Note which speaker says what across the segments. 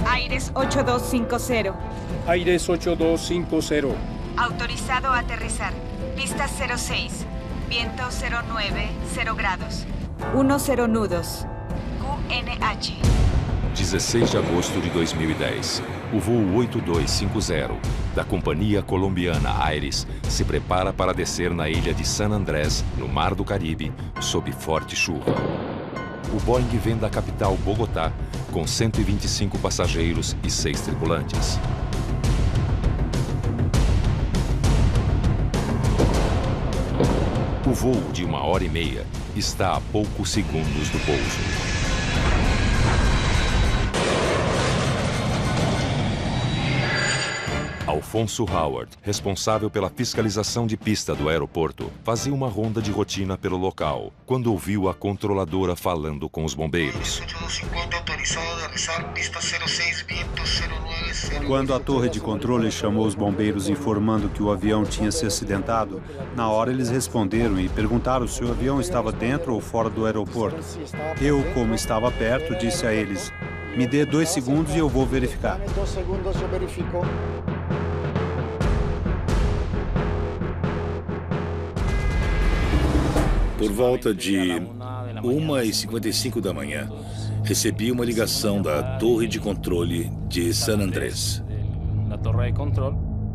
Speaker 1: Aires 8250.
Speaker 2: Aires 8250.
Speaker 1: Autorizado a aterrizar. Pista 06. Viento 09, 0 grados. 10 nudos. QNH.
Speaker 3: 16 de agosto de 2010. O voo 8250 da companhia colombiana Aires se prepara para descer na ilha de San Andrés, no Mar do Caribe, sob forte chuva. O Boeing vem da capital Bogotá com 125 passageiros e 6 tripulantes. O voo de 1h30 está a poucos segundos do pouso. Alfonso Howard, responsável pela fiscalização de pista do aeroporto, fazia uma ronda de rotina pelo local, quando ouviu a controladora falando com os bombeiros.
Speaker 4: Quando a torre de controle chamou os bombeiros informando que o avião tinha se acidentado, na hora eles responderam e perguntaram se o avião estava dentro ou fora do aeroporto. Eu, como estava perto, disse a eles: "Me dê 2 segundos e eu vou verificar."
Speaker 5: Por volta de 1h55 da manhã, recebi uma ligação da torre de controle de San Andrés.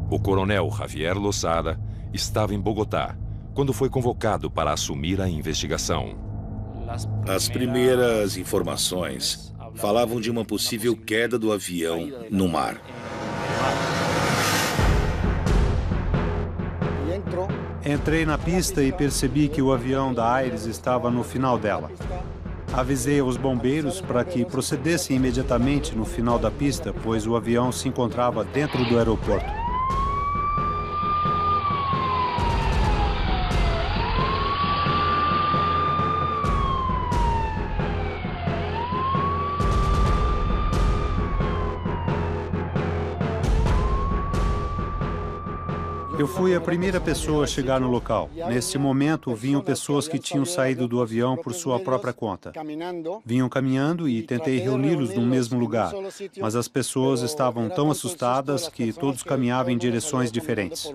Speaker 3: O coronel Javier Lozada estava em Bogotá quando foi convocado para assumir a investigação.
Speaker 5: As primeiras informações falavam de uma possível queda do avião no mar.
Speaker 4: Entrei na pista e percebi que o avião da Aires estava no final dela. Avisei aos bombeiros para que procedessem imediatamente no final da pista, pois o avião se encontrava dentro do aeroporto. Eu fui a primeira pessoa a chegar no local. Neste momento, vinham pessoas que tinham saído do avião por sua própria conta. Vinham caminhando e tentei reuni-los no mesmo lugar, mas as pessoas estavam tão assustadas que todos caminhavam em direções diferentes.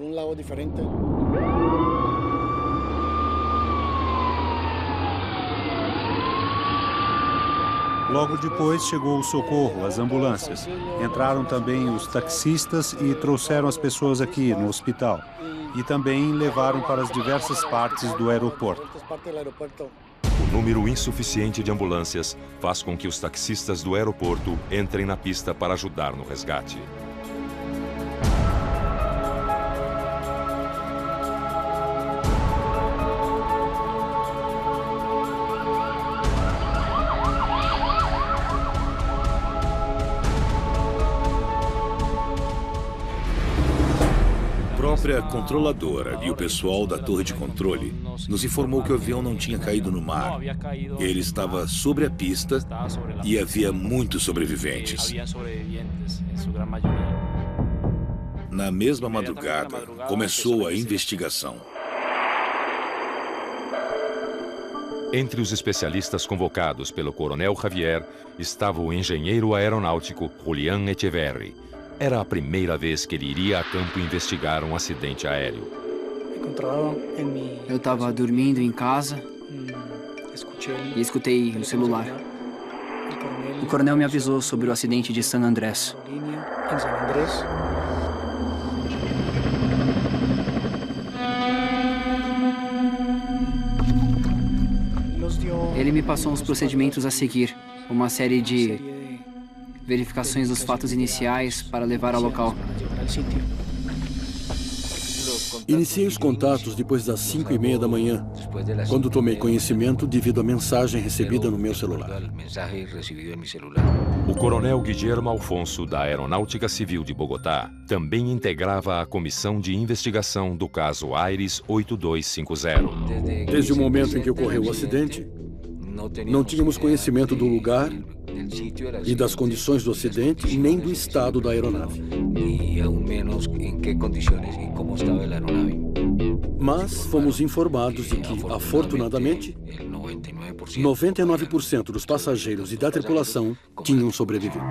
Speaker 4: Logo depois chegou o socorro, as ambulâncias. Entraram também os taxistas e trouxeram as pessoas aqui no hospital. E também levaram para as diversas partes do aeroporto.
Speaker 3: O número insuficiente de ambulâncias faz com que os taxistas do aeroporto entrem na pista para ajudar no resgate.
Speaker 5: A própria controladora e o pessoal da torre de controle nos informou que o avião não tinha caído no mar. Ele estava sobre a pista e havia muitos sobreviventes. Na mesma madrugada, começou a investigação.
Speaker 3: Entre os especialistas convocados pelo coronel Javier estava o engenheiro aeronáutico Julián Echeverri. Era a primeira vez que ele iria a campo investigar um acidente aéreo.
Speaker 6: Eu estava dormindo em casa e escutei o celular. O coronel me avisou sobre o acidente de San Andrés. Ele me passou uns procedimentos a seguir, uma série de verificações dos fatos iniciais para levar ao local.
Speaker 7: Iniciei os contatos depois das 5:30 da manhã, quando tomei conhecimento devido à mensagem recebida no meu celular.
Speaker 3: O coronel Guillermo Alfonso, da Aeronáutica Civil de Bogotá, também integrava a comissão de investigação do caso Aires 8250.
Speaker 7: Desde o momento em que ocorreu o acidente, não tínhamos conhecimento do lugar e das condições do acidente, nem do estado da aeronave. Mas fomos informados de que, afortunadamente, 99% dos passageiros e da tripulação tinham sobrevivido.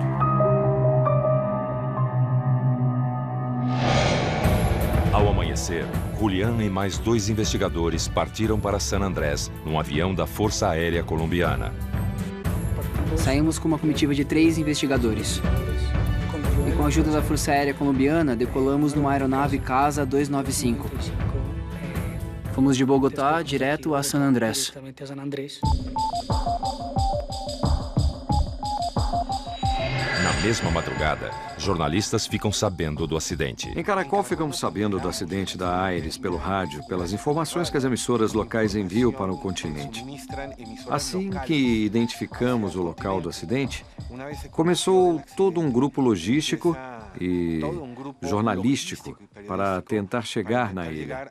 Speaker 3: Ao amanhecer, Julián e mais 2 investigadores partiram para San Andrés num avião da Força Aérea Colombiana.
Speaker 6: Saímos com uma comitiva de 3 investigadores. E com a ajuda da Força Aérea Colombiana, decolamos numa aeronave Casa 295. Fomos de Bogotá direto a San Andrés.
Speaker 3: Na mesma madrugada, jornalistas ficam sabendo do acidente.
Speaker 8: Em Caracol, ficamos sabendo do acidente da Aires pelo rádio, pelas informações que as emissoras locais enviam para o continente. Assim que identificamos o local do acidente, começou todo um grupo logístico e jornalístico para tentar chegar na ilha,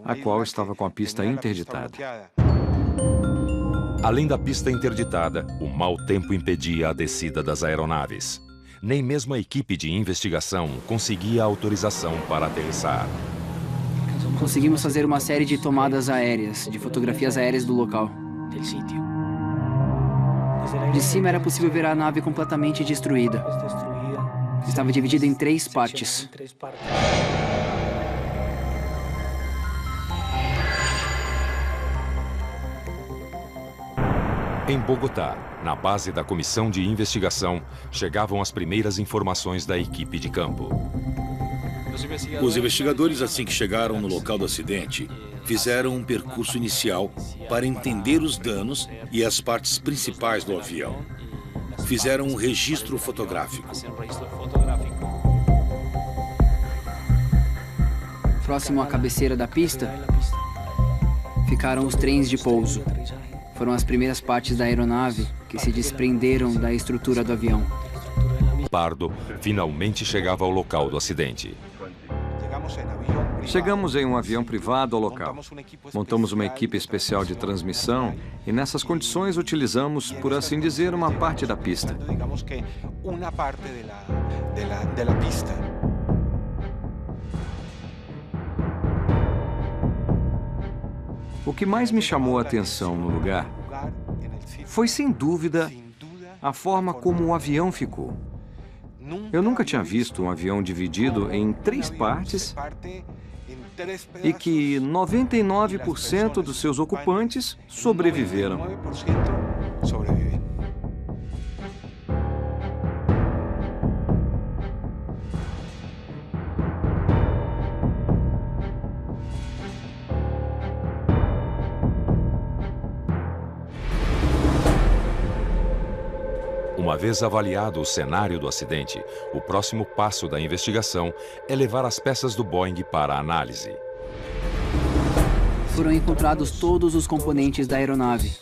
Speaker 8: a qual estava com a pista interditada.
Speaker 3: Além da pista interditada, o mau tempo impedia a descida das aeronaves. Nem mesmo a equipe de investigação conseguia autorização para aterrissar.
Speaker 6: Conseguimos fazer uma série de tomadas aéreas, de fotografias aéreas do local. De cima era possível ver a nave completamente destruída. Estava dividida em 3 partes.
Speaker 3: Em Bogotá, na base da comissão de investigação, chegavam as primeiras informações da equipe de campo.
Speaker 5: Os investigadores, assim que chegaram no local do acidente, fizeram um percurso inicial para entender os danos e as partes principais do avião. Fizeram um registro fotográfico.
Speaker 6: Próximo à cabeceira da pista, ficaram os trens de pouso. Foram as primeiras partes da aeronave que se desprenderam da estrutura do avião.
Speaker 3: Pardo finalmente chegava ao local do acidente.
Speaker 8: Chegamos em um avião privado ao local. Montamos uma equipe especial de transmissão e nessas condições utilizamos, por assim dizer, uma parte da pista. O que mais me chamou a atenção no lugar foi, sem dúvida, a forma como o avião ficou. Eu nunca tinha visto um avião dividido em 3 partes e que 99% dos seus ocupantes sobreviveram.
Speaker 3: Uma vez avaliado o cenário do acidente, o próximo passo da investigação é levar as peças do Boeing para a análise.
Speaker 6: Foram encontrados todos os componentes da aeronave,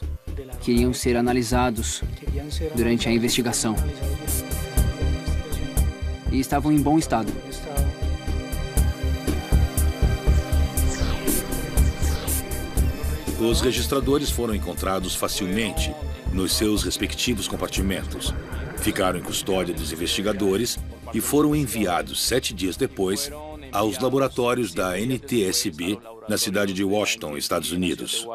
Speaker 6: que iriam ser analisados durante a investigação. E estavam em bom estado.
Speaker 5: Os registradores foram encontrados facilmente nos seus respectivos compartimentos. Ficaram em custódia dos investigadores e foram enviados 7 dias depois aos laboratórios da NTSB na cidade de Washington, Estados Unidos.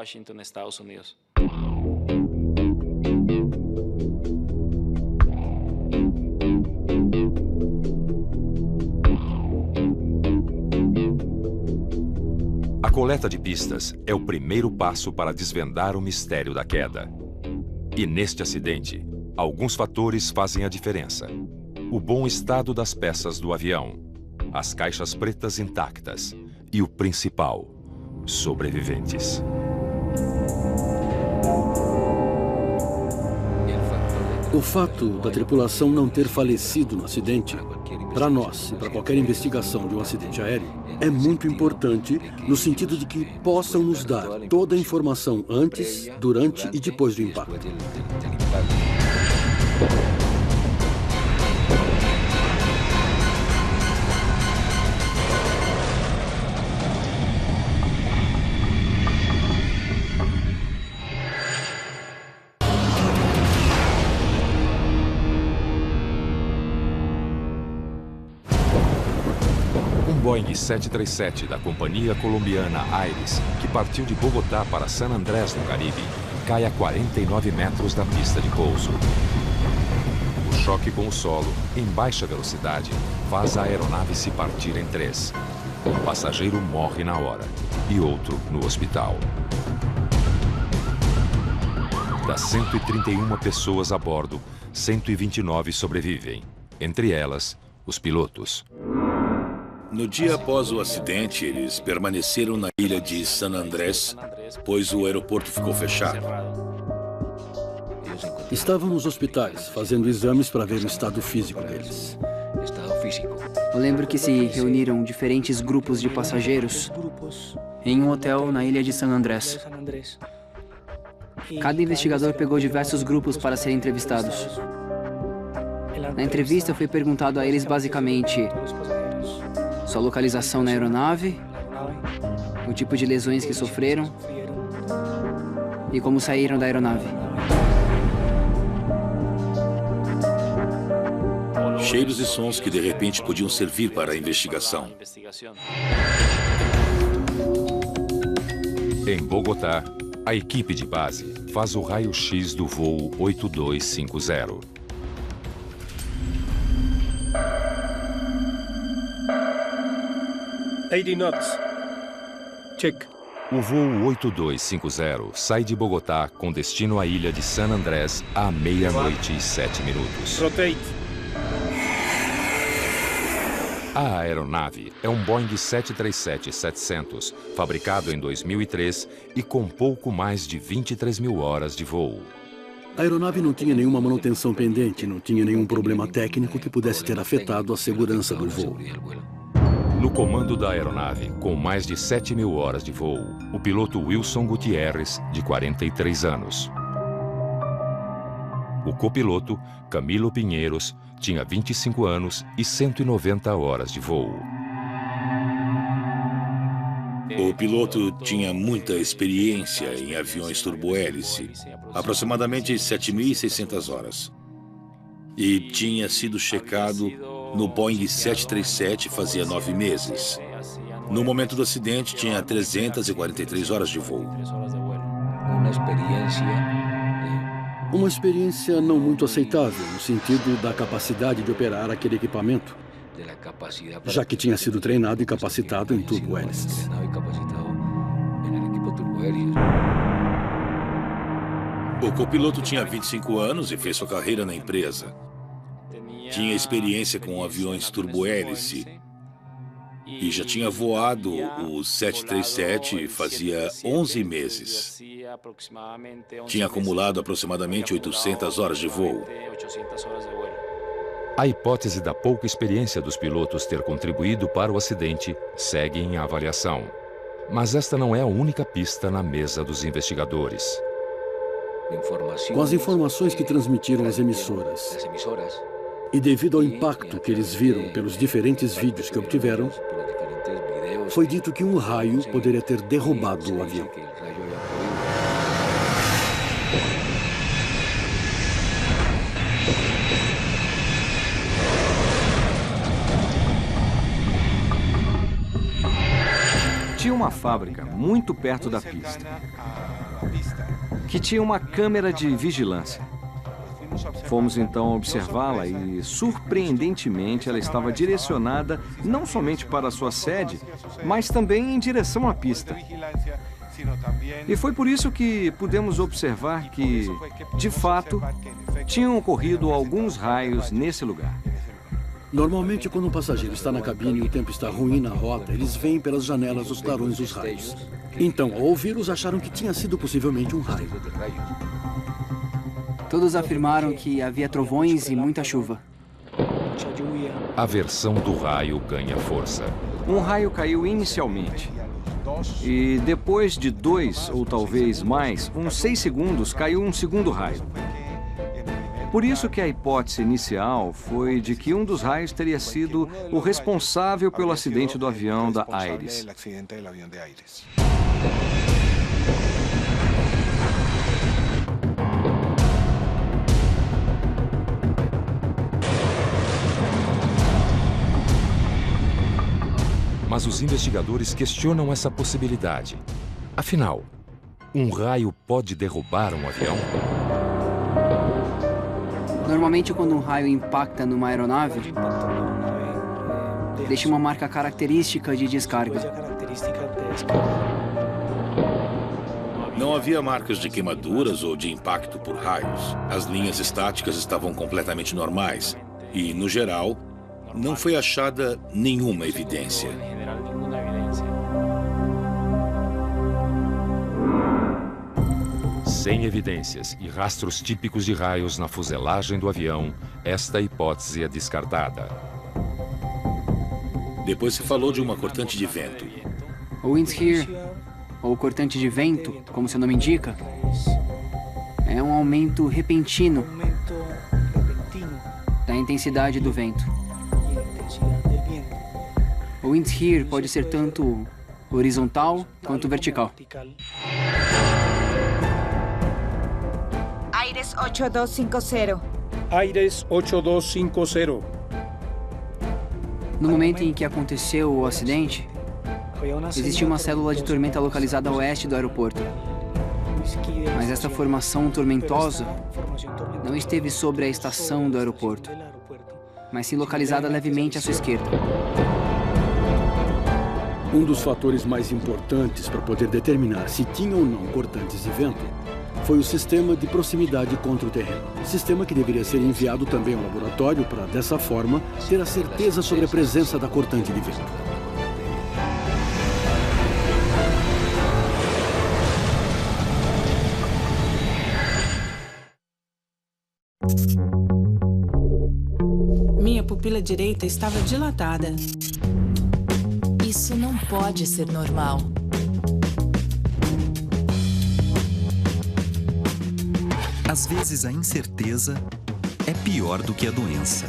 Speaker 3: A coleta de pistas é o primeiro passo para desvendar o mistério da queda. E neste acidente, alguns fatores fazem a diferença. O bom estado das peças do avião, as caixas pretas intactas e o principal, sobreviventes.
Speaker 7: O fato da tripulação não ter falecido no acidente, para nós e para qualquer investigação de um acidente aéreo, é muito importante no sentido de que possam nos dar toda a informação antes, durante e depois do impacto.
Speaker 3: Boeing 737 da companhia colombiana Aires, que partiu de Bogotá para San Andrés, no Caribe, cai a 49 metros da pista de pouso. O choque com o solo, em baixa velocidade, faz a aeronave se partir em três. Um passageiro morre na hora e outro no hospital. Das 131 pessoas a bordo, 129 sobrevivem, entre elas, os pilotos.
Speaker 5: No dia após o acidente, eles permaneceram na ilha de San Andrés, pois o aeroporto ficou fechado.
Speaker 7: Estavam nos hospitais, fazendo exames para ver o estado físico deles.
Speaker 6: Eu lembro que se reuniram diferentes grupos de passageiros em um hotel na ilha de San Andrés. Cada investigador pegou diversos grupos para serem entrevistados. Na entrevista foi perguntado a eles basicamente sua localização na aeronave, o tipo de lesões que sofreram e como saíram da aeronave.
Speaker 5: Cheiros e sons que de repente podiam servir para a investigação.
Speaker 3: Em Bogotá, a equipe de base faz o raio-x do voo 8250.
Speaker 2: knots. Check.
Speaker 3: O voo 8250 sai de Bogotá com destino à ilha de San Andrés à 00:07.
Speaker 2: Rotate.
Speaker 3: A aeronave é um Boeing 737-700, fabricado em 2003 e com pouco mais de 23 mil horas de voo.
Speaker 7: A aeronave não tinha nenhuma manutenção pendente, não tinha nenhum problema técnico que pudesse ter afetado a segurança do voo.
Speaker 3: No comando da aeronave, com mais de 7 mil horas de voo, o piloto Wilson Gutierrez, de 43 anos. O copiloto, Camilo Pinheiros, tinha 25 anos e 190 horas de voo.
Speaker 5: O piloto tinha muita experiência em aviões turbohélice, aproximadamente 7.600 horas. E tinha sido checado no Boeing 737 fazia 9 meses. No momento do acidente, tinha 343 horas de voo.
Speaker 7: Uma experiência não muito aceitável, no sentido da capacidade de operar aquele equipamento, já que tinha sido treinado e capacitado em turbohélices.
Speaker 5: O copiloto tinha 25 anos e fez sua carreira na empresa. Tinha experiência com aviões turbohélice e já tinha voado o 737 fazia 11 meses. Tinha acumulado aproximadamente 800 horas de voo.
Speaker 3: A hipótese da pouca experiência dos pilotos ter contribuído para o acidente segue em avaliação. Mas esta não é a única pista na mesa dos investigadores.
Speaker 7: Com as informações que transmitiram as emissoras e devido ao impacto que eles viram pelos diferentes vídeos que obtiveram, foi dito que um raio poderia ter derrubado o avião.
Speaker 8: Tinha uma fábrica muito perto da pista, que tinha uma câmera de vigilância. Fomos então observá-la e, surpreendentemente, ela estava direcionada não somente para a sua sede, mas também em direção à pista. E foi por isso que pudemos observar que, de fato, tinham ocorrido alguns raios nesse lugar.
Speaker 7: Normalmente, quando um passageiro está na cabine e o tempo está ruim na rota, eles veem pelas janelas os clarões dos raios. Então, ao ouvi-los, acharam que tinha sido possivelmente um raio.
Speaker 6: Todos afirmaram que havia trovões e muita chuva.
Speaker 3: A versão do raio ganha força.
Speaker 8: Um raio caiu inicialmente. E depois de 2 ou talvez mais, uns 6 segundos, caiu um segundo raio. Por isso que a hipótese inicial foi de que um dos raios teria sido o responsável pelo acidente do avião da Aires.
Speaker 3: Mas os investigadores questionam essa possibilidade. Afinal, um raio pode derrubar um avião?
Speaker 6: Normalmente, quando um raio impacta numa aeronave, deixa uma marca característica de descarga.
Speaker 5: Não havia marcas de queimaduras ou de impacto por raios. As linhas estáticas estavam completamente normais e, no geral, não foi achada nenhuma evidência.
Speaker 3: Sem evidências e rastros típicos de raios na fuselagem do avião, esta hipótese é descartada.
Speaker 5: Depois se falou de uma cortante de vento.
Speaker 6: O wind shear, ou cortante de vento, como seu nome indica, é um aumento repentino da intensidade do vento. O wind shear pode ser tanto horizontal quanto vertical.
Speaker 1: Aires 8250.
Speaker 2: Aires 8250.
Speaker 6: No momento em que aconteceu o acidente, existia uma célula de tormenta localizada a oeste do aeroporto. Mas esta formação tormentosa não esteve sobre a estação do aeroporto, mas sim localizada levemente à sua esquerda.
Speaker 7: Um dos fatores mais importantes para poder determinar se tinha ou não cortantes de vento foi o sistema de proximidade contra o terreno. Sistema que deveria ser enviado também ao laboratório para, dessa forma, ter a certeza sobre a presença da cortante de vento.
Speaker 9: Minha pupila direita estava dilatada.
Speaker 10: Isso não pode ser normal.
Speaker 11: Às vezes, a incerteza é pior do que a doença.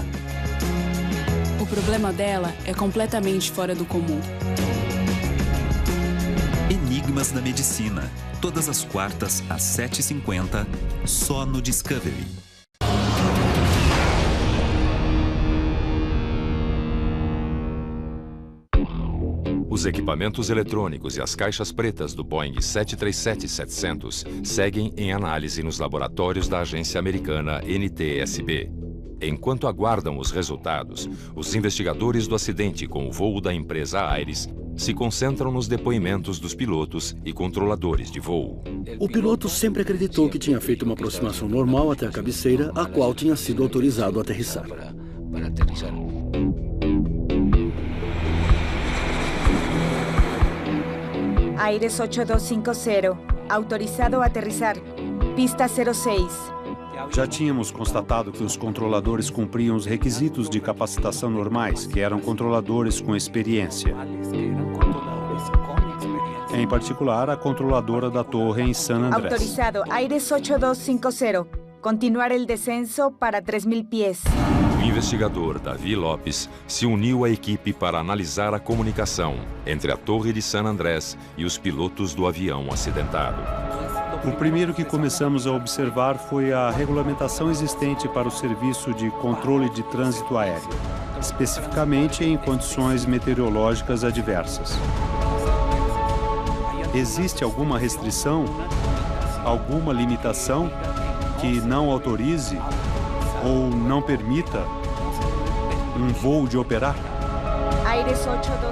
Speaker 9: O problema dela é completamente fora do comum.
Speaker 11: Enigmas da Medicina. Todas as quartas, às 7h50, só no Discovery.
Speaker 3: Os equipamentos eletrônicos e as caixas pretas do Boeing 737-700 seguem em análise nos laboratórios da agência americana NTSB. Enquanto aguardam os resultados, os investigadores do acidente com o voo da empresa Aires se concentram nos depoimentos dos pilotos e controladores de voo.
Speaker 7: O piloto sempre acreditou que tinha feito uma aproximação normal até a cabeceira, a qual tinha sido autorizado a aterrissar.
Speaker 1: Aires 8250. Autorizado a aterrizar. Pista 06.
Speaker 4: Já tínhamos constatado que os controladores cumpriam os requisitos de capacitação normais, que eram controladores com experiência. Em particular, a controladora da torre em San Andrés.
Speaker 1: Autorizado. Aires 8250. Continuar el descenso para 3.000 pies.
Speaker 3: O investigador Davi Lopes se uniu à equipe para analisar a comunicação entre a torre de San Andrés e os pilotos do avião acidentado.
Speaker 4: O primeiro que começamos a observar foi a regulamentação existente para o serviço de controle de trânsito aéreo, especificamente em condições meteorológicas adversas. Existe alguma restrição, alguma limitação que não autorize ou não permita um voo de operar?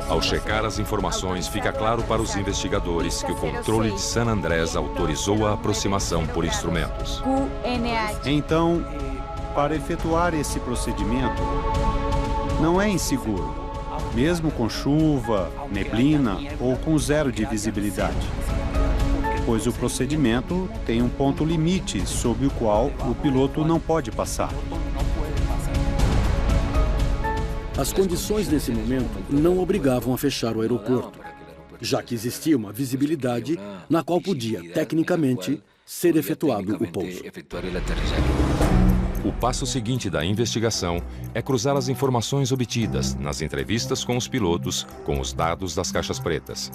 Speaker 3: Ao checar as informações, fica claro para os investigadores que o controle de San Andrés autorizou a aproximação por instrumentos.
Speaker 4: Então, para efetuar esse procedimento, não é inseguro, mesmo com chuva, neblina ou com zero de visibilidade, pois o procedimento tem um ponto limite sob o qual o piloto não pode passar.
Speaker 7: As condições nesse momento não obrigavam a fechar o aeroporto, já que existia uma visibilidade na qual podia, tecnicamente, ser efetuado o pouso.
Speaker 3: O passo seguinte da investigação é cruzar as informações obtidas nas entrevistas com os pilotos com os dados das caixas pretas.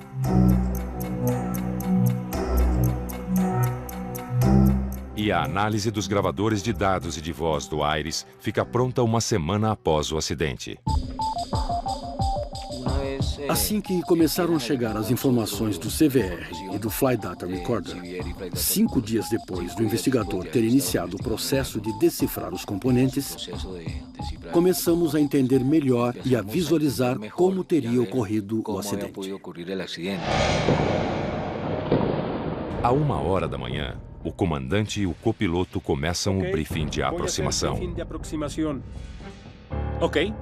Speaker 3: E a análise dos gravadores de dados e de voz do Aires fica pronta uma semana após o acidente.
Speaker 7: Assim que começaram a chegar as informações do CVR e do Flight Data Recorder, 5 dias depois do investigador ter iniciado o processo de decifrar os componentes, começamos a entender melhor e a visualizar como teria ocorrido o acidente.
Speaker 3: À 1h da manhã, o comandante e o copiloto começam o briefing de aproximação.
Speaker 2: Ok.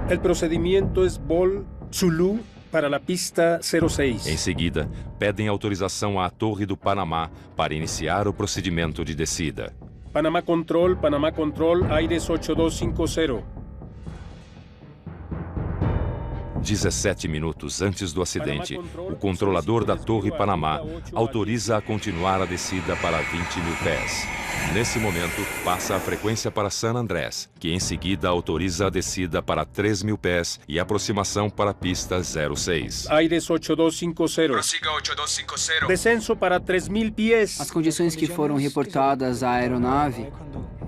Speaker 2: El procedimiento es Vol Zulu para a pista 06.
Speaker 3: Em seguida, pedem autorização à Torre do Panamá para iniciar o procedimento de descida.
Speaker 2: Panamá Control, Aires 8250.
Speaker 3: 17 minutos antes do acidente, o controlador da Torre Panamá autoriza a continuar a descida para 20 mil pés. Nesse momento, passa a frequência para San Andrés, que em seguida autoriza a descida para 3 mil pés e aproximação para a pista 06.
Speaker 2: Aires 8250. Prossiga 8250. Descenso para 3.000 pés.
Speaker 6: As condições que foram reportadas à aeronave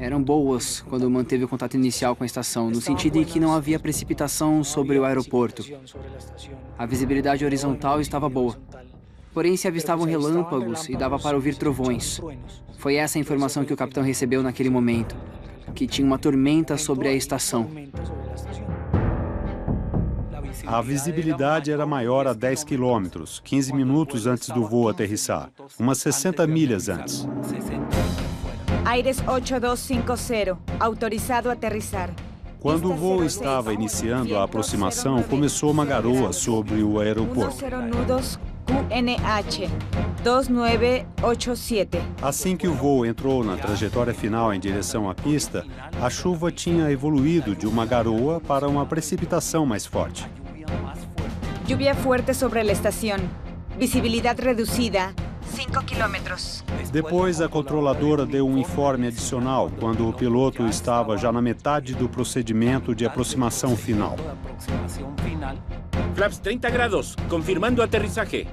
Speaker 6: eram boas quando manteve o contato inicial com a estação, no sentido em que não havia precipitação sobre o aeroporto. A visibilidade horizontal estava boa. Porém, se avistavam relâmpagos e dava para ouvir trovões. Foi essa a informação que o capitão recebeu naquele momento, que tinha uma tormenta sobre a estação.
Speaker 4: A visibilidade era maior a 10 quilômetros, 15 minutos antes do voo aterrissar, umas 60 milhas antes.
Speaker 1: Aires 8250, autorizado a aterrissar.
Speaker 4: Quando o voo estava iniciando a aproximação, começou uma garoa sobre o aeroporto.
Speaker 1: 10 nudos QNH 2987.
Speaker 4: Assim que o voo entrou na trajetória final em direção à pista, a chuva tinha evoluído de uma garoa para uma precipitação mais forte.
Speaker 1: Lluvia fuerte sobre a estação. Visibilidade reduzida. 5 quilômetros.
Speaker 4: Depois, a controladora deu um informe adicional quando o piloto estava já na metade do procedimento de aproximação final.
Speaker 2: Flaps 30 grados, confirmando aterrissagem.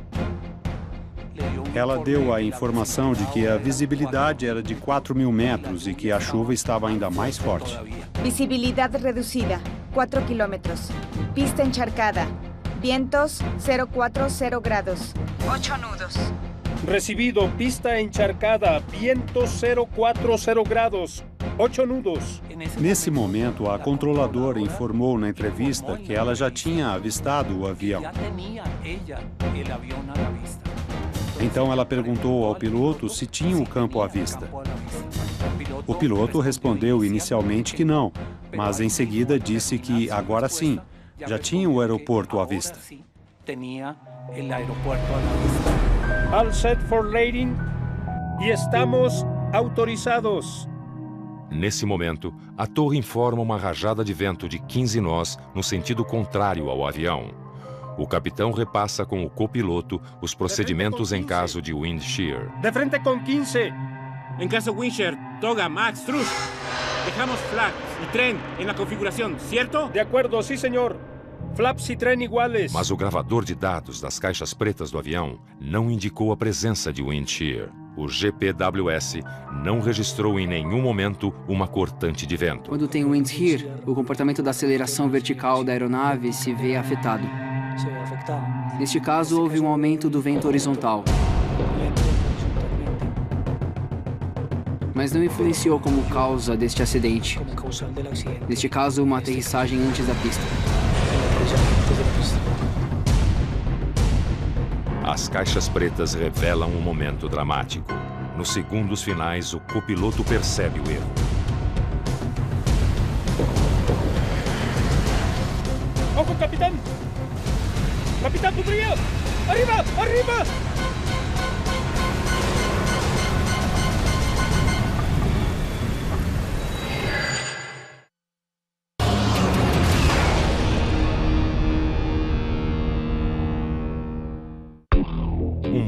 Speaker 4: Ela deu a informação de que a visibilidade era de 4.000 metros e que a chuva estava ainda mais forte.
Speaker 1: Visibilidade reduzida, 4 quilômetros. Pista encharcada. Vientos 040 grados. 8 nudos.
Speaker 2: Recibido, pista encharcada, viento 040 grados, 8 nudos.
Speaker 4: Nesse momento, a controladora informou na entrevista que ela já tinha avistado o avião. Então ela perguntou ao piloto se tinha o campo à vista. O piloto respondeu inicialmente que não, mas em seguida disse que agora sim, já tinha o aeroporto à vista.
Speaker 2: All set for landing e estamos autorizados.
Speaker 3: Nesse momento, a torre informa uma rajada de vento de 15 nós no sentido contrário ao avião. O capitão repassa com o copiloto os procedimentos em caso de wind shear.
Speaker 2: De frente com 15.
Speaker 12: En caso wind shear, toga, max, thrust. Dejamos flag y tren en la configuración, ¿cierto?
Speaker 2: De acuerdo, sí, señor. Flaps e trem iguales.
Speaker 3: Mas o gravador de dados das caixas pretas do avião não indicou a presença de wind shear. O GPWS não registrou em nenhum momento uma cortante de vento.
Speaker 6: Quando tem wind shear, o comportamento da aceleração vertical da aeronave se vê afetado. Neste caso, houve um aumento do vento horizontal. Mas não influenciou como causa deste acidente. Neste caso, uma aterrissagem antes da pista.
Speaker 3: As caixas pretas revelam um momento dramático. Nos segundos finais, o copiloto percebe o erro.
Speaker 2: Ojo, capitão! Capitão do brilho! Arriba! Arriba!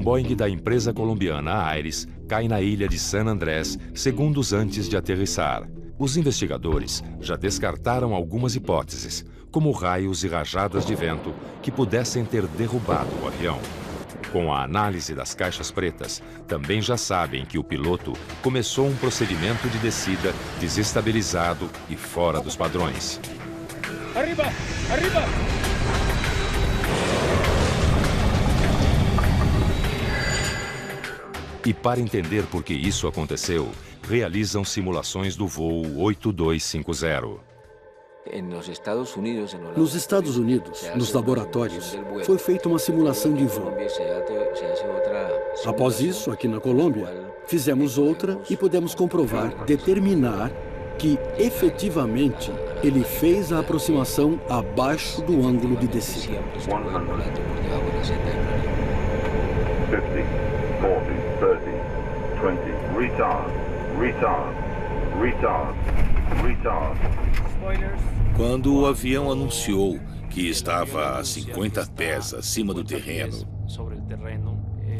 Speaker 3: Boeing da empresa colombiana Aires cai na ilha de San Andrés segundos antes de aterrissar. Os investigadores já descartaram algumas hipóteses, como raios e rajadas de vento que pudessem ter derrubado o avião. Com a análise das caixas pretas, também já sabem que o piloto começou um procedimento de descida desestabilizado e fora dos padrões.
Speaker 2: Arriba! Arriba!
Speaker 3: E para entender por que isso aconteceu, realizam simulações do voo 8250.
Speaker 7: Nos Estados Unidos, nos laboratórios, foi feita uma simulação de voo. Após isso, aqui na Colômbia, fizemos outra e pudemos comprovar, determinar que, efetivamente, ele fez a aproximação abaixo do ângulo de descida.
Speaker 13: 50, 40, 30, 20, retard, retard, retard, retard.
Speaker 5: Quando o avião anunciou que estava a 50 pés acima do terreno,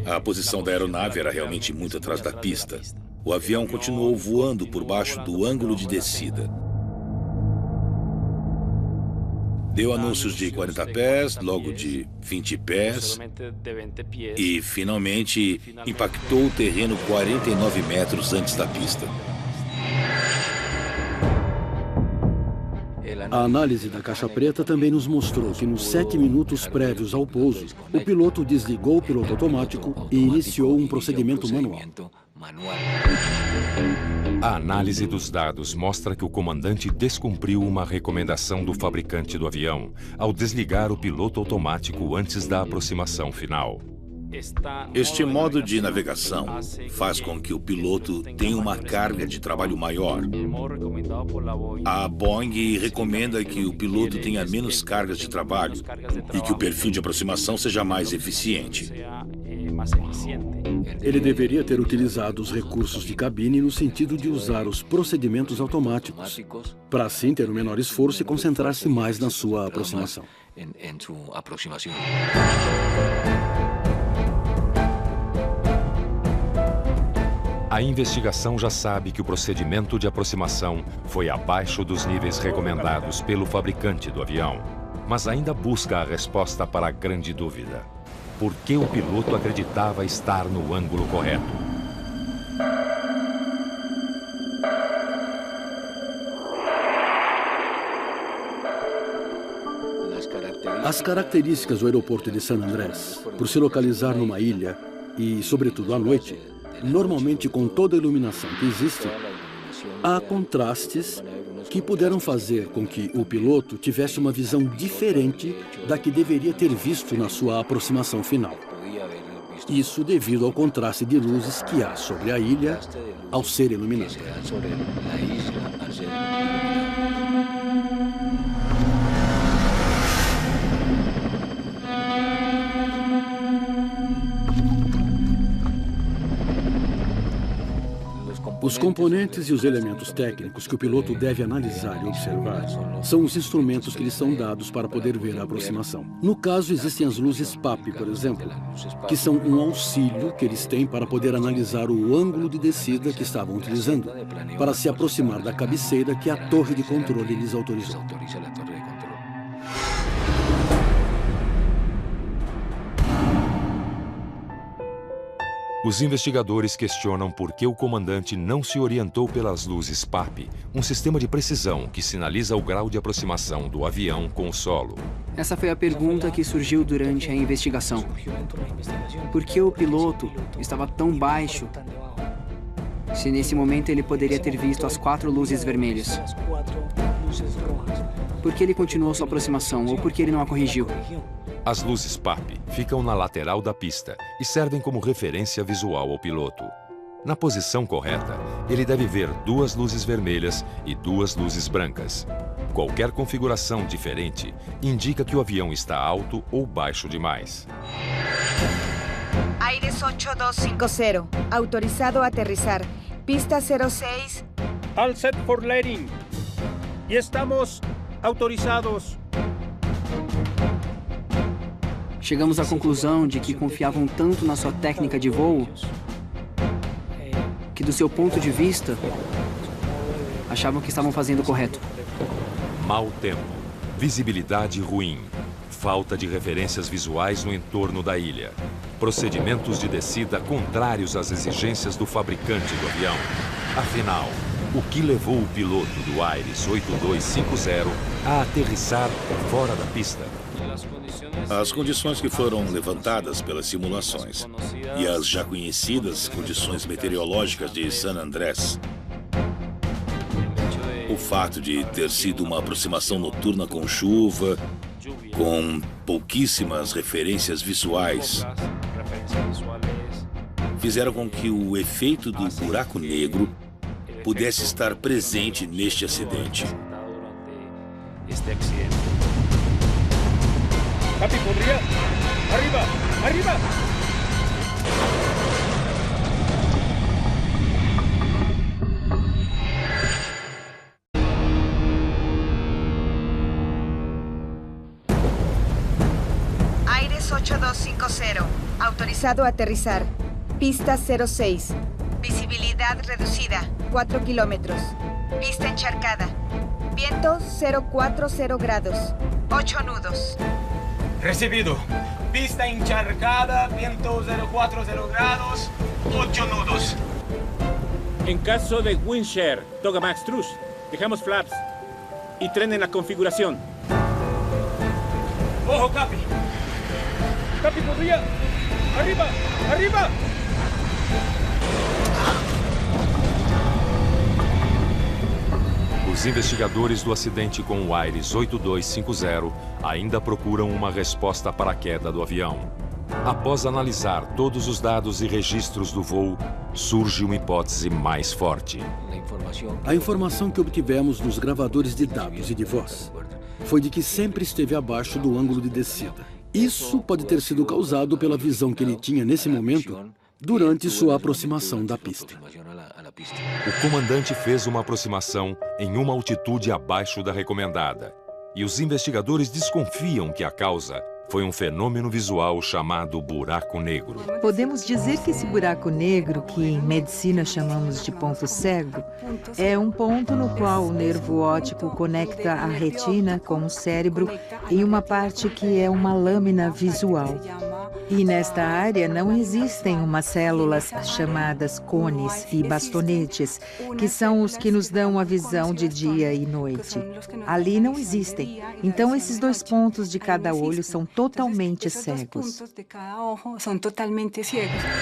Speaker 5: a posição da aeronave era realmente muito atrás da pista. O avião continuou voando por baixo do ângulo de descida. Deu anúncios de 40 pés, logo de 20 pés e, finalmente, impactou o terreno 49 metros antes da pista.
Speaker 7: A análise da caixa preta também nos mostrou que nos 7 minutos prévios ao pouso, o piloto desligou o piloto automático e iniciou um procedimento manual.
Speaker 3: A análise dos dados mostra que o comandante descumpriu uma recomendação do fabricante do avião ao desligar o piloto automático antes da aproximação final.
Speaker 5: Este modo de navegação faz com que o piloto tenha uma carga de trabalho maior. A Boeing recomenda que o piloto tenha menos cargas de trabalho e que o perfil de aproximação seja mais eficiente.
Speaker 7: Ele deveria ter utilizado os recursos de cabine no sentido de usar os procedimentos automáticos, para assim ter um menor esforço e concentrar-se mais na sua aproximação.
Speaker 3: A investigação já sabe que o procedimento de aproximação foi abaixo dos níveis recomendados pelo fabricante do avião, mas ainda busca a resposta para a grande dúvida. Por que o piloto acreditava estar no ângulo correto?
Speaker 7: As características do aeroporto de San Andrés, por se localizar numa ilha e, sobretudo à noite, normalmente com toda a iluminação que existe, há contrastes que puderam fazer com que o piloto tivesse uma visão diferente da que deveria ter visto na sua aproximação final. Isso devido ao contraste de luzes que há sobre a ilha ao ser iluminada. Os componentes e os elementos técnicos que o piloto deve analisar e observar são os instrumentos que lhe são dados para poder ver a aproximação. No caso, existem as luzes PAP, por exemplo, que são um auxílio que eles têm para poder analisar o ângulo de descida que estavam utilizando, para se aproximar da cabeceira que a torre de controle lhes autorizou.
Speaker 3: Os investigadores questionam por que o comandante não se orientou pelas luzes PAP, um sistema de precisão que sinaliza o grau de aproximação do avião com o solo.
Speaker 6: Essa foi a pergunta que surgiu durante a investigação. Por que o piloto estava tão baixo se nesse momento ele poderia ter visto as 4 luzes vermelhas? Por que ele continuou sua aproximação ou por que ele não a corrigiu?
Speaker 3: As luzes PAP ficam na lateral da pista e servem como referência visual ao piloto. Na posição correta, ele deve ver 2 luzes vermelhas e 2 luzes brancas. Qualquer configuração diferente indica que o avião está alto ou baixo demais.
Speaker 1: Aires 8250, autorizado a aterrizar. Pista 06.
Speaker 2: All set for landing. Y estamos autorizados.
Speaker 6: Chegamos à conclusão de que confiavam tanto na sua técnica de voo que, do seu ponto de vista, achavam que estavam fazendo o correto.
Speaker 3: Mau tempo, visibilidade ruim, falta de referências visuais no entorno da ilha, procedimentos de descida contrários às exigências do fabricante do avião. Afinal, o que levou o piloto do Aires 8250 a aterrissar fora da pista?
Speaker 5: As condições que foram levantadas pelas simulações e as já conhecidas condições meteorológicas de San Andrés. O fato de ter sido uma aproximação noturna com chuva, com pouquíssimas referências visuais, fizeram com que o efeito do buraco negro pudesse estar presente neste acidente.
Speaker 2: Capi, podría. Arriba, arriba.
Speaker 1: Aires 8250. Autorizado a aterrizar. Pista 06. Visibilidad reducida. 4 kilómetros. Pista encharcada. Viento 040 grados. 8 nudos.
Speaker 12: Recibido. Pista encharcada, viento 040 grados, 8 nudos. En caso de wind shear, Toga Max Truss, dejamos flaps y tren en la configuración. ¡Ojo, Capi! ¡Capi, podría! ¡Arriba! ¡Arriba!
Speaker 3: Os investigadores do acidente com o Aires 8250 ainda procuram uma resposta para a queda do avião. Após analisar todos os dados e registros do voo, surge uma hipótese mais forte.
Speaker 7: A informação que obtivemos nos gravadores de dados e de voz foi de que sempre esteve abaixo do ângulo de descida. Isso pode ter sido causado pela visão que ele tinha nesse momento durante sua aproximação da pista.
Speaker 3: O comandante fez uma aproximação em uma altitude abaixo da recomendada. E os investigadores desconfiam que a causa foi um fenômeno visual chamado buraco negro.
Speaker 10: Podemos dizer que esse buraco negro, que em medicina chamamos de ponto cego, é um ponto no qual o nervo óptico conecta a retina com o cérebro em uma parte que é uma lâmina visual. E nesta área não existem umas células chamadas cones e bastonetes, que são os que nos dão a visão de dia e noite. Ali não existem. Então esses dois pontos de cada olho são totalmente cegos.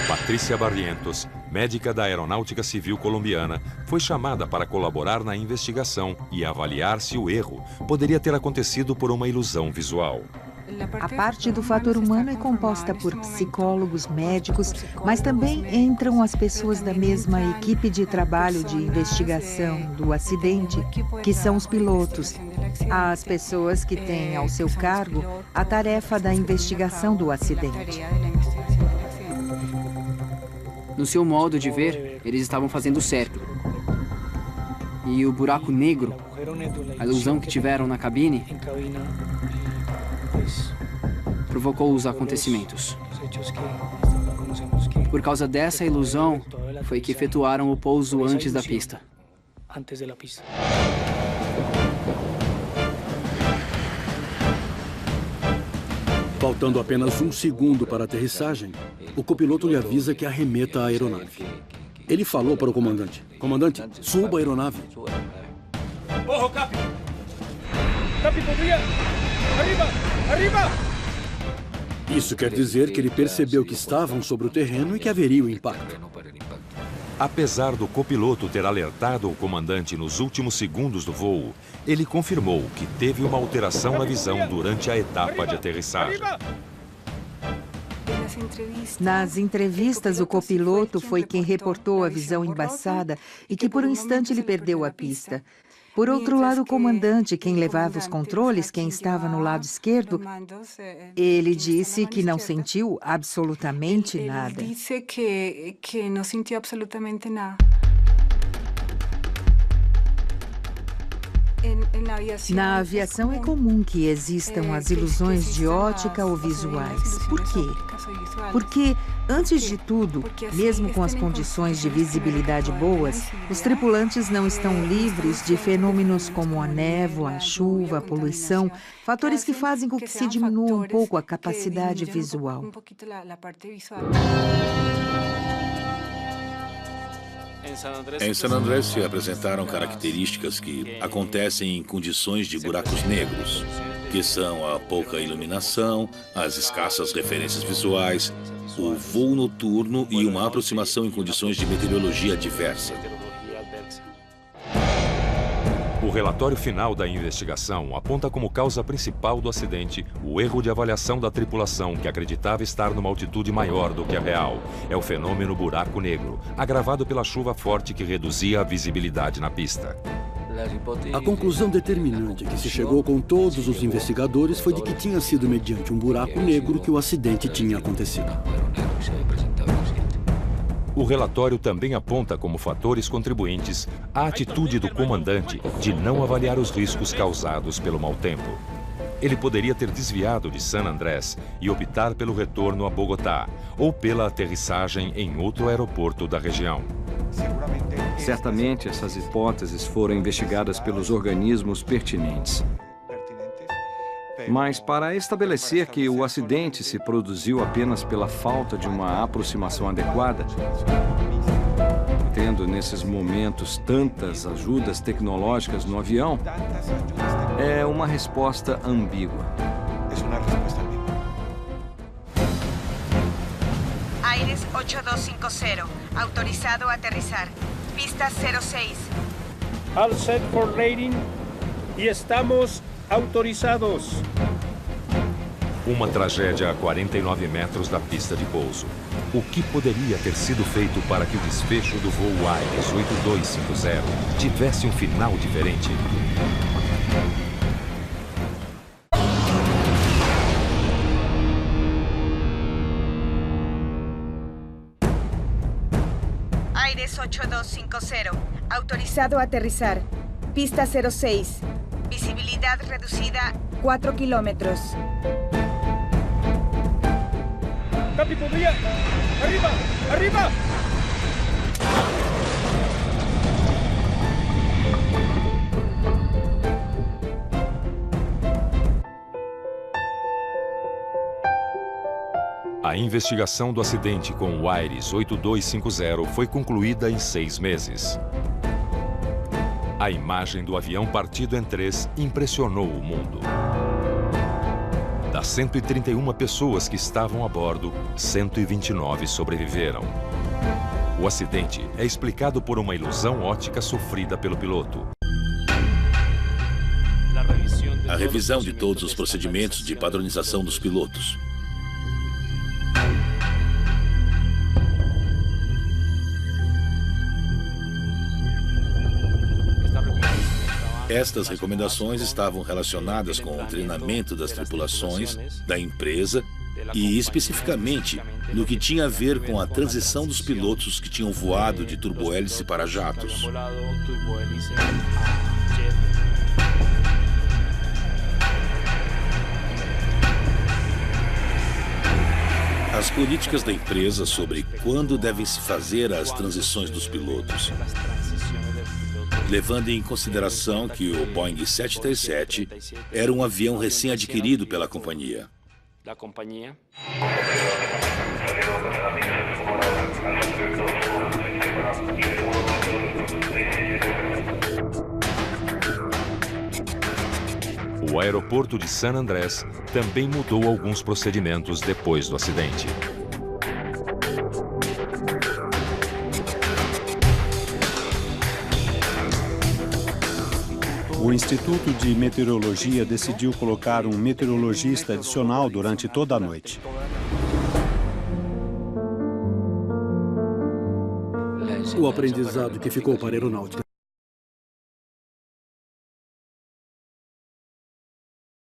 Speaker 3: Patrícia Barrientos, médica da Aeronáutica Civil Colombiana, foi chamada para colaborar na investigação e avaliar se o erro poderia ter acontecido por uma ilusão visual.
Speaker 10: A parte do fator humano é composta por psicólogos, médicos, mas também entram as pessoas da mesma equipe de trabalho de investigação do acidente, que são os pilotos, as pessoas que têm ao seu cargo a tarefa da investigação do acidente.
Speaker 6: No seu modo de ver, eles estavam fazendo certo. E o buraco negro, a ilusão que tiveram na cabine, provocou os acontecimentos. Por causa dessa ilusão, foi que efetuaram o pouso antes da pista.
Speaker 7: Faltando apenas um segundo para a aterrissagem, o copiloto lhe avisa que arremeta a aeronave. Ele falou para o comandante: "Comandante, suba a aeronave."
Speaker 2: ¡Ojo, Capi! ¡Capi, podría! ¡Arriba! ¡Arriba!
Speaker 7: Isso quer dizer que ele percebeu que estavam sobre o terreno e que haveria o impacto.
Speaker 3: Apesar do copiloto ter alertado o comandante nos últimos segundos do voo, ele confirmou que teve uma alteração na visão durante a etapa de aterrissagem.
Speaker 10: Nas entrevistas, o copiloto foi quem reportou a visão embaçada e que por um instante ele perdeu a pista. Por outro lado, o comandante, quem levava os controles, quem estava no lado esquerdo, ele disse que não sentiu absolutamente nada. Na aviação é comum que existam as ilusões de ótica ou visuais. Por quê? Porque, antes de tudo, mesmo com as condições de visibilidade boas, os tripulantes não estão livres de fenômenos como a névoa, a chuva, a poluição, fatores que fazem com que se diminua um pouco a capacidade visual.
Speaker 5: Em San Andrés se apresentaram características que acontecem em condições de buracos negros, que são a pouca iluminação, as escassas referências visuais, o voo noturno e uma aproximação em condições de meteorologia adversa.
Speaker 3: O relatório final da investigação aponta como causa principal do acidente o erro de avaliação da tripulação, que acreditava estar numa altitude maior do que a real. É o fenômeno buraco negro, agravado pela chuva forte que reduzia a visibilidade na pista.
Speaker 7: A conclusão determinante que se chegou com todos os investigadores foi de que tinha sido mediante um buraco negro que o acidente tinha acontecido.
Speaker 3: O relatório também aponta como fatores contribuintes a atitude do comandante de não avaliar os riscos causados pelo mau tempo. Ele poderia ter desviado de San Andrés e optar pelo retorno a Bogotá ou pela aterrissagem em outro aeroporto da região.
Speaker 8: Certamente essas hipóteses foram investigadas pelos organismos pertinentes. Mas para estabelecer que o acidente se produziu apenas pela falta de uma aproximação adequada, tendo nesses momentos tantas ajudas tecnológicas no avião, é uma resposta ambígua.
Speaker 1: Aires 8250, autorizado a aterrizar. Pista 06.
Speaker 2: All set for rating e estamos autorizados.
Speaker 3: Uma tragédia a 49 metros da pista de pouso. O que poderia ter sido feito para que o desfecho do voo Aires 8250 tivesse um final diferente?
Speaker 1: Aires 8250, autorizado a aterrizar. Pista 06. Visibilidad reducida 4 kilómetros.
Speaker 2: Capi, podría. ¡Arriba! ¡Arriba!
Speaker 3: A investigação do acidente com o Aires 8250 foi concluída em 6 meses. A imagem do avião partido em 3 impressionou o mundo. Das 131 pessoas que estavam a bordo, 129 sobreviveram. O acidente é explicado por uma ilusão óptica sofrida pelo piloto.
Speaker 5: A revisão de todos os procedimentos de padronização dos pilotos. Estas recomendações estavam relacionadas com o treinamento das tripulações, da empresa e, especificamente, no que tinha a ver com a transição dos pilotos que tinham voado de turbohélice para jatos. As políticas da empresa sobre quando devem se fazer as transições dos pilotos, levando em consideração que o Boeing 737 era um avião recém-adquirido pela companhia.
Speaker 3: O aeroporto de San Andrés também mudou alguns procedimentos depois do acidente.
Speaker 4: O Instituto de Meteorologia decidiu colocar um meteorologista adicional durante toda a noite.
Speaker 7: O aprendizado que ficou para a aeronáutica